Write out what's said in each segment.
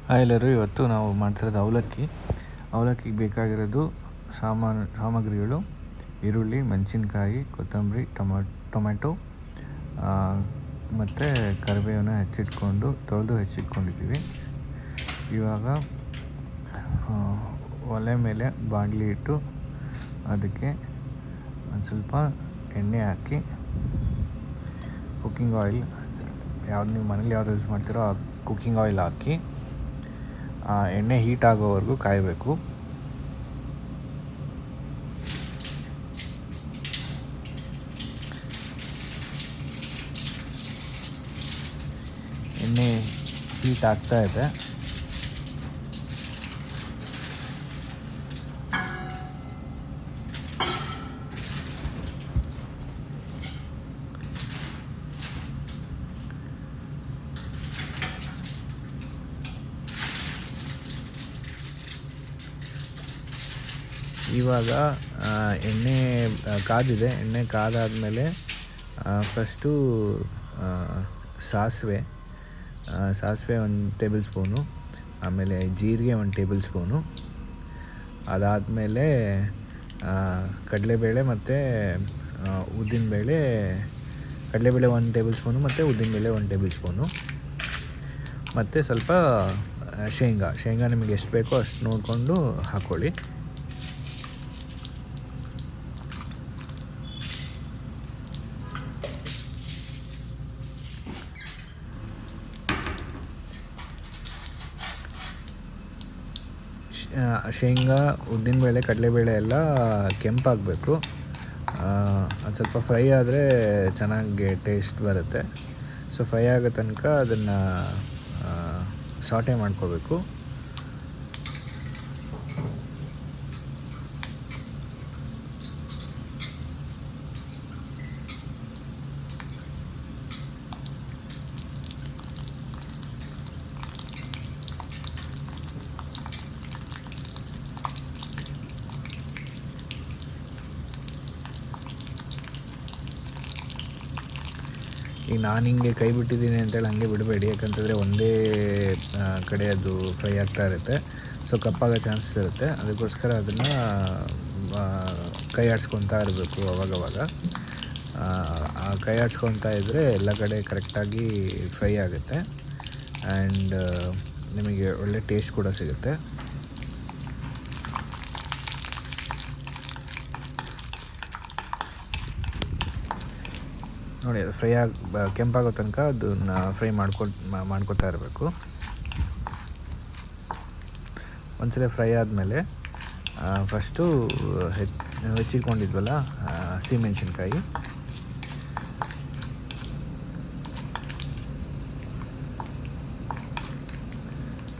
Hi ಎಲ್ಲರೂ, ಇವತ್ತು ನಾವು ಮಾಡ್ತಿರೋದು ಅವಲಕ್ಕಿಗೆ ಬೇಕಾಗಿರೋದು ಸಾಮಗ್ರಿಗಳು: ಈರುಳ್ಳಿ, ಮೆಣಸಿನ್ಕಾಯಿ, ಕೊತ್ತಂಬರಿ, ಟೊಮೆಟೊ ಮತ್ತು ಕರಿಬೇವನ್ನ ತೊಳೆದು ಹೆಚ್ಚಿಟ್ಕೊಂಡಿದ್ದೀವಿ. ಇವಾಗ ಒಲೆ ಮೇಲೆ ಬಾಣಲಿ ಇಟ್ಟು ಅದಕ್ಕೆ ಒಂದು ಸ್ವಲ್ಪ ಎಣ್ಣೆ ಹಾಕಿ, ಕುಕ್ಕಿಂಗ್ ಆಯಿಲ್ ನೀವು ಮನೇಲಿ ಯಾವ್ದು ಯೂಸ್ ಮಾಡ್ತೀರೋ ಆ ಕುಕ್ಕಿಂಗ್ ಆಯಿಲ್ ಹಾಕಿ ಎಣ್ಣೆ ಹೀಟ್ ಆಗೋವರೆಗೂ ಕಾಯಬೇಕು. ಎಣ್ಣೆ ಹೀಟ್ ಆಗ್ತಾ ಇದೆ. ಇವಾಗ ಎಣ್ಣೆ ಕಾದಿದೆ. ಎಣ್ಣೆ ಕಾದಾದಮೇಲೆ ಫಸ್ಟು ಸಾಸಿವೆ 1 ಟೇಬಲ್ ಸ್ಪೂನು, ಆಮೇಲೆ ಜೀರಿಗೆ 1 ಟೇಬಲ್ ಸ್ಪೂನು, ಅದಾದಮೇಲೆ ಕಡಲೆಬೇಳೆ ಮತ್ತು ಉದ್ದಿನಬೇಳೆ, ಕಡಲೆಬೇಳೆ 1 ಟೇಬಲ್ ಸ್ಪೂನು ಮತ್ತು ಉದ್ದಿನಬೇಳೆ 1 ಟೇಬಲ್ ಸ್ಪೂನು, ಮತ್ತು ಸ್ವಲ್ಪ ಶೇಂಗಾ ನಿಮಗೆ ಎಷ್ಟು ಬೇಕೋ ಅಷ್ಟು ನೋಡಿಕೊಂಡು ಹಾಕ್ಕೊಳ್ಳಿ. ಶೇಂಗಾ, ಉದ್ದಿನಬೇಳೆ, ಕಡಲೆಬೇಳೆ ಎಲ್ಲ ಕೆಂಪಾಗಬೇಕು. ಅದು ಸ್ವಲ್ಪ ಫ್ರೈ ಆದರೆ ಚೆನ್ನಾಗಿ ಟೇಸ್ಟ್ ಬರುತ್ತೆ. ಸೊ ಫ್ರೈ ಆಗೋ ತನಕ ಅದನ್ನು ಸಾಟೆ ಮಾಡ್ಕೋಬೇಕು. ಈಗ ನಾನು ಹಿಂಗೆ ಕೈ ಬಿಟ್ಟಿದ್ದೀನಿ ಅಂತೇಳಿ ಹಂಗೆ ಬಿಡಬೇಡಿ, ಯಾಕಂತಂದರೆ ಒಂದೇ ಕಡೆ ಅದು ಫ್ರೈ ಆಗ್ತಾ ಇರುತ್ತೆ. ಸೊ ಕಪ್ಪಾಗೋ ಚಾನ್ಸಸ್ ಇರುತ್ತೆ. ಅದಕ್ಕೋಸ್ಕರ ಅದನ್ನು ಕೈ ಆಡಿಸ್ಕೊತಾ ಇರಬೇಕು ಅವಾಗವಾಗ. ಕೈ ಆಡಿಸ್ಕೊತಾ ಇದ್ದರೆ ಎಲ್ಲ ಕಡೆ ಕರೆಕ್ಟಾಗಿ ಫ್ರೈ ಆಗುತ್ತೆ ಆ್ಯಂಡ್ ನಿಮಗೆ ಒಳ್ಳೆ ಟೇಸ್ಟ್ ಕೂಡ ಸಿಗುತ್ತೆ. ನೋಡಿ, ಅದು ಕೆಂಪಾಗೋ ತನಕ ಅದನ್ನು ಫ್ರೈ ಮಾಡ್ಕೊತಾ ಇರಬೇಕು. ಒಂದ್ಸಲ ಫ್ರೈ ಆದಮೇಲೆ ಫಸ್ಟು ಹೆಚ್ಚಿಟ್ಕೊಂಡಿದ್ವಲ್ಲ ಹಸಿಮೆಣ್ಸಿನ್ಕಾಯಿ,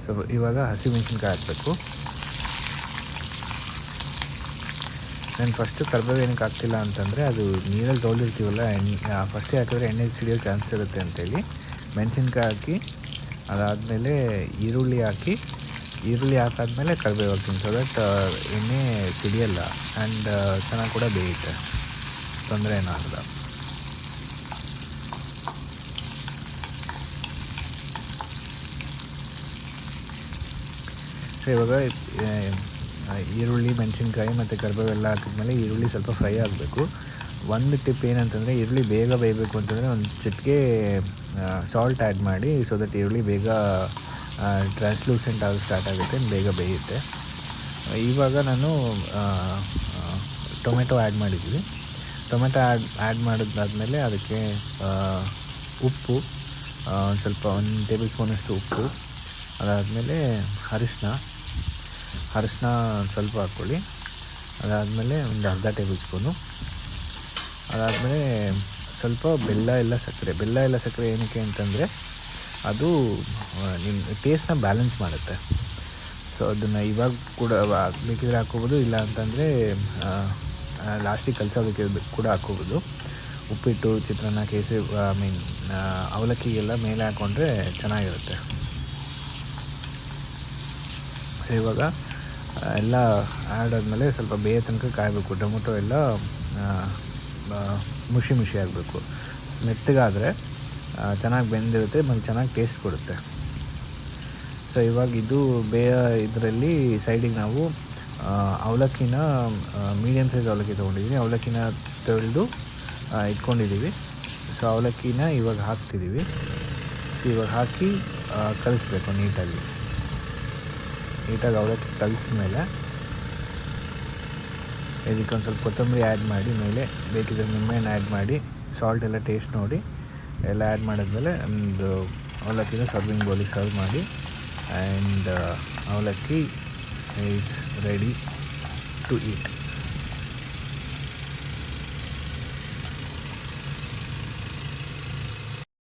ಸೊ ಇವಾಗ ಹಸಿಮೆಣ್ಸಿನ್ಕಾಯಿ ಹಾಕಬೇಕು. ನಾನು ಫಸ್ಟು ಕರಿಬೇವು ಏನಕ್ಕೆ ಹಾಕ್ತಿಲ್ಲ ಅಂತಂದರೆ, ಅದು ನೀರಲ್ಲಿ ತೊಳೆದಿರ್ತೀವಲ್ಲ, ಫಸ್ಟೇ ಹಾಕಿದ್ರೆ ಎಣ್ಣೆ ಸಿಡಿಯೋ ಚಾನ್ಸ್ ಇರುತ್ತೆ ಅಂತೇಳಿ ಮೆಣಸಿನ್ಕಾಯಿ ಹಾಕಿ, ಅದಾದಮೇಲೆ ಈರುಳ್ಳಿ ಹಾಕಾದ್ಮೇಲೆ ಕರಿಬೇವು ಹಾಕ್ತೀನಿ. ಸೊ ದಟ್ ಎಣ್ಣೆ ಸಿಡಿಯಲ್ಲ ಆ್ಯಂಡ್ ಚೆನ್ನಾಗಿ ಕೂಡ ಬೇಯುತ್ತೆ, ತೊಂದರೆ ಏನಾಗಲ್ಲ. ಸೊ ಇವಾಗ ಈರುಳ್ಳಿ, ಮೆಣಸಿನ್ಕಾಯಿ ಮತ್ತು ಕರಿಬೇವೆಲ್ಲ ಹಾಕಿದ್ಮೇಲೆ ಈರುಳ್ಳಿ ಸ್ವಲ್ಪ ಫ್ರೈ ಆಗಬೇಕು. ಒಂದು ಟಿಪ್ ಏನಂತಂದರೆ, ಈರುಳ್ಳಿ ಬೇಗ ಬೇಯಬೇಕು ಅಂತಂದರೆ ಒಂದು ಚಿಟಿಕೆ ಸಾಲ್ಟ್ ಆ್ಯಡ್ ಮಾಡಿ. ಸೊ ದಟ್ ಈರುಳ್ಳಿ ಬೇಗ ಟ್ರಾನ್ಸ್ಲೂಸೆಂಟ್ ಆಗಿ ಸ್ಟಾರ್ಟ್ ಆಗುತ್ತೆ, ಬೇಗ ಬೇಯುತ್ತೆ. ಇವಾಗ ನಾನು ಟೊಮೆಟೊ ಆ್ಯಡ್ ಮಾಡಿದ್ವಿ. ಟೊಮೆಟೊ ಆ್ಯಡ್ ಮಾಡಿದಾದ್ಮೇಲೆ ಅದಕ್ಕೆ ಉಪ್ಪು, ಸ್ವಲ್ಪ 1 ಟೇಬಲ್ ಸ್ಪೂನಷ್ಟು ಉಪ್ಪು, ಅದಾದಮೇಲೆ ಅರಿಶಿನ ಸ್ವಲ್ಪ ಹಾಕ್ಕೊಳ್ಳಿ. ಅದಾದಮೇಲೆ ಒಂದು ಅರ್ಧ ಟೇಬಲ್ ಸ್ಪೂನು, ಅದಾದಮೇಲೆ ಸ್ವಲ್ಪ ಬೆಲ್ಲ ಇಲ್ಲ ಸಕ್ಕರೆ ಏನಕ್ಕೆ ಅಂತಂದರೆ ಅದು ನಿಮ್ಮ ಟೇಸ್ಟ್ನ ಬ್ಯಾಲೆನ್ಸ್ ಮಾಡುತ್ತೆ. ಸೊ ಅದನ್ನು ಇವಾಗ ಕೂಡ ಬೇಕಿದ್ರೆ ಹಾಕ್ಕೋಬೋದು, ಇಲ್ಲ ಅಂತಂದರೆ ಲಾಸ್ಟಿಗೆ ಕಲಸೋದಕ್ಕೆ ಕೂಡ ಹಾಕ್ಕೋಬೋದು. ಉಪ್ಪಿಟ್ಟು, ಚಿತ್ರಾನ್ನ, ಕೇಸರಿ ಅವಲಕ್ಕಿಗೆಲ್ಲ ಮೇಲೆ ಹಾಕ್ಕೊಂಡ್ರೆ ಚೆನ್ನಾಗಿರುತ್ತೆ. ಸೊ ಇವಾಗ ಎಲ್ಲ ಆ್ಯಡ್ ಆದಮೇಲೆ ಸ್ವಲ್ಪ ಬೇಯೋ ತನಕ ಕಾಯಬೇಕು. ಟೊಮೊಟೊ ಎಲ್ಲ ಮುಷಿ ಆಗಬೇಕು. ಮೆತ್ತಗಾದರೆ ಚೆನ್ನಾಗಿ ಬೆಂದಿರುತ್ತೆ ಮತ್ತು ಚೆನ್ನಾಗಿ ಟೇಸ್ಟ್ ಕೊಡುತ್ತೆ. ಸೊ ಇವಾಗ ಇದು ಇದರಲ್ಲಿ ಸೈಡಿಗೆ ನಾವು ಅವಲಕ್ಕಿನ ಮೀಡಿಯಮ್ ಸೈಜ್ ಅವಲಕ್ಕಿ ತೊಗೊಂಡಿದ್ದೀನಿ. ಅವಲಕ್ಕಿನ ತೊಳೆದು ಇಟ್ಕೊಂಡಿದ್ದೀವಿ. ಸೊ ಅವಲಕ್ಕಿನ ಇವಾಗ ಹಾಕ್ತಿದ್ದೀವಿ. ಇವಾಗ ಹಾಕಿ ಕಲಿಸ್ಬೇಕು ನೀಟಾಗಿ ಅವಲಕ್ಕಿ ಕಲಿಸ್ಮೇಲೆ ಇದಕ್ಕೊಂದು ಸ್ವಲ್ಪ ಕೊತ್ತಂಬರಿ ಆ್ಯಡ್ ಮಾಡಿ, ಮೇಲೆ ಬೇಕಿದ್ರೆ ನಿಂಬೆಹಣ್ಣು ಆ್ಯಡ್ ಮಾಡಿ, ಸಾಲ್ಟ್ ಎಲ್ಲ ಟೇಸ್ಟ್ ನೋಡಿ ಎಲ್ಲ ಆ್ಯಡ್ ಮಾಡಿದ್ಮೇಲೆ ಒಂದು ಅವಲಕ್ಕಿನ ಸರ್ವಿಂಗ್ ಬೌಲಿಗೆ ಸರ್ವ್ ಮಾಡಿ. ಆ್ಯಂಡ್ ಅವಲಕ್ಕಿ ಈಸ್ ರೆಡಿ ಟು ಈಟ್.